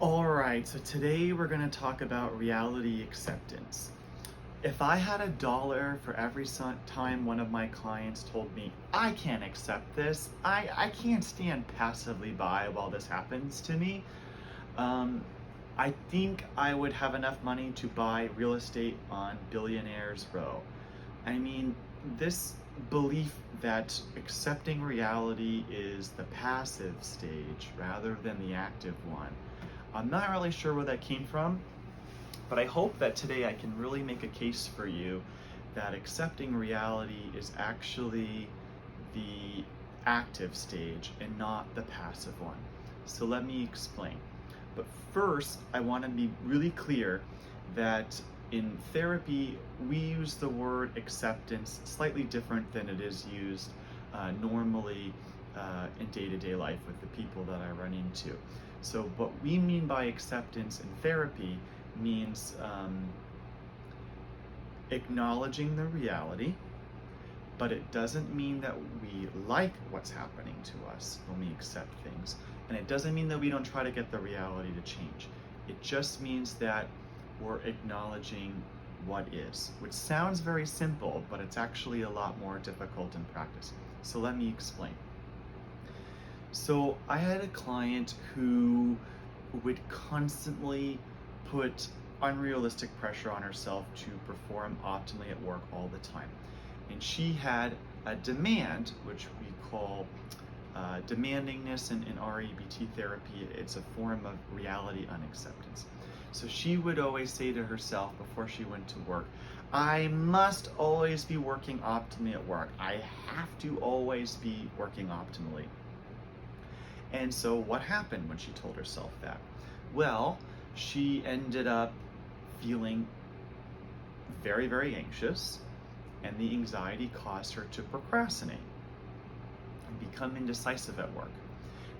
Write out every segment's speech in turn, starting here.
Alright, so today we're going to talk about reality acceptance. If I had $1 for every time one of my clients told me, I can't accept this, I can't stand passively by while this happens to me, I think I would have enough money to buy real estate on Billionaires Row. I mean, this belief that accepting reality is the passive stage rather than the active one. I'm not really sure where that came from, but I hope that today I can really make a case for you that accepting reality is actually the active stage and not the passive one. So let me explain. But first, I want to be really clear that in therapy, we use the word acceptance slightly different than it is used normally in day-to-day life with the people that I run into. So what we mean by acceptance in therapy means acknowledging the reality, but it doesn't mean that we like what's happening to us when we accept things. And it doesn't mean that we don't try to get the reality to change. It just means that we're acknowledging what is, which sounds very simple, but it's actually a lot more difficult in practice. So let me explain. So I had a client who would constantly put unrealistic pressure on herself to perform optimally at work all the time. And she had a demand, which we call demandingness in REBT therapy. It's a form of reality unacceptance. So she would always say to herself before she went to work, I must always be working optimally at work. I have to always be working optimally. And so what happened when she told herself that? Well, she ended up feeling very, very anxious, and the anxiety caused her to procrastinate and become indecisive at work.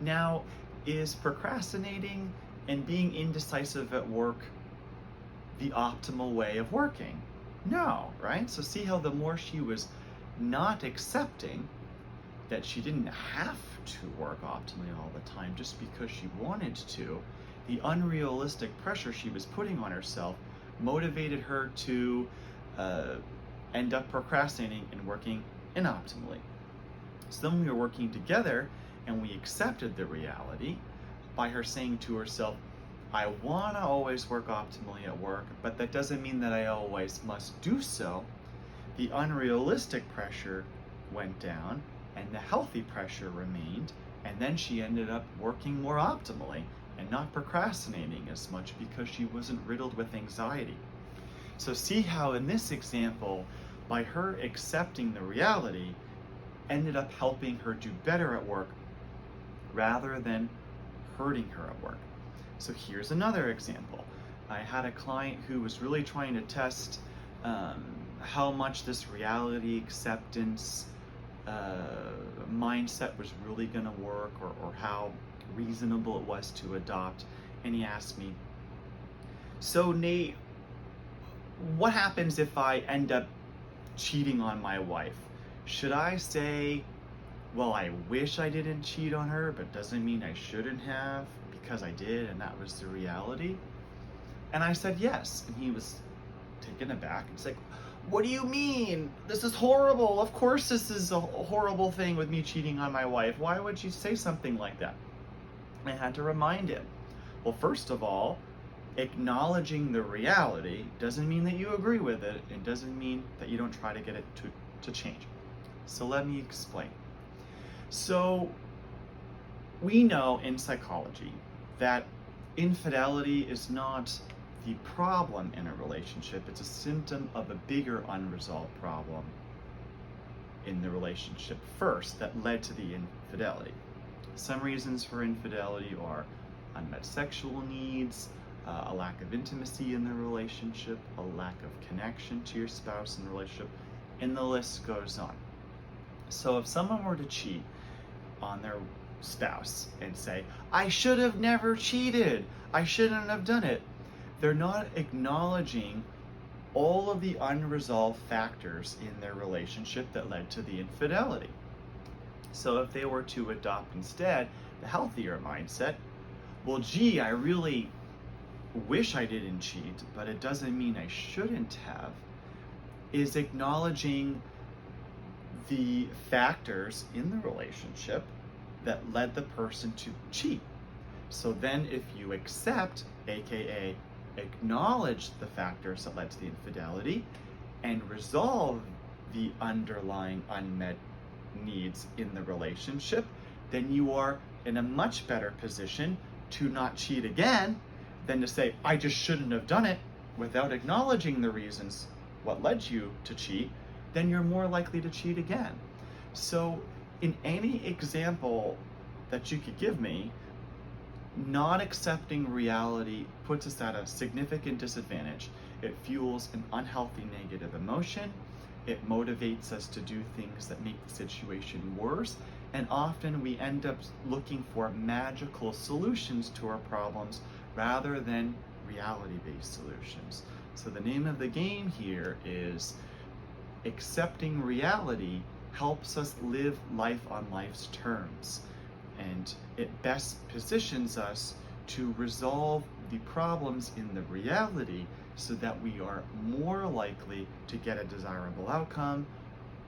Now, is procrastinating and being indecisive at work the optimal way of working? No, right? So see how the more she was not accepting that she didn't have to work optimally all the time just because she wanted to, the unrealistic pressure she was putting on herself motivated her to end up procrastinating and working inoptimally. So then we were working together and we accepted the reality by her saying to herself, I want to always work optimally at work, but that doesn't mean that I always must do so. The unrealistic pressure went down and the healthy pressure remained, and then she ended up working more optimally and not procrastinating as much because she wasn't riddled with anxiety. So see how in this example, by her accepting the reality, ended up helping her do better at work rather than hurting her at work. So here's another example. I had a client who was really trying to test how much this reality acceptance mindset was really going to work, or how reasonable it was to adopt. And he asked me, so Nate, what happens if I end up cheating on my wife? Should I say, well, I wish I didn't cheat on her, but doesn't mean I shouldn't have because I did and that was the reality? And I said yes. And he was taken aback. He's like, what do you mean? This is horrible. Of course this is a horrible thing with me cheating on my wife. Why would you say something like that? I had to remind him. Well, first of all, acknowledging the reality doesn't mean that you agree with it. It doesn't mean that you don't try to get it to change. So let me explain. So we know in psychology that infidelity is not the problem in a relationship. It's a symptom of a bigger unresolved problem in the relationship first that led to the infidelity. Some reasons for infidelity are unmet sexual needs, a lack of intimacy in the relationship, a lack of connection to your spouse in the relationship, and the list goes on. So if someone were to cheat on their spouse and say, I should have never cheated, I shouldn't have done it, they're not acknowledging all of the unresolved factors in their relationship that led to the infidelity. So if they were to adopt instead the healthier mindset, well, gee, I really wish I didn't cheat, but it doesn't mean I shouldn't have, is acknowledging the factors in the relationship that led the person to cheat. So then if you accept, aka acknowledge the factors that led to the infidelity and resolve the underlying unmet needs in the relationship, then you are in a much better position to not cheat again than to say, I just shouldn't have done it, without acknowledging the reasons what led you to cheat. Then you're more likely to cheat again. So in any example that you could give me, not accepting reality puts us at a significant disadvantage. It fuels an unhealthy negative emotion. It motivates us to do things that make the situation worse. And often we end up looking for magical solutions to our problems rather than reality-based solutions. So the name of the game here is accepting reality helps us live life on life's terms. And it best positions us to resolve the problems in the reality so that we are more likely to get a desirable outcome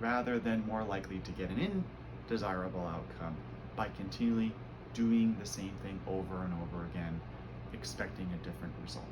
rather than more likely to get an undesirable outcome by continually doing the same thing over and over again, expecting a different result.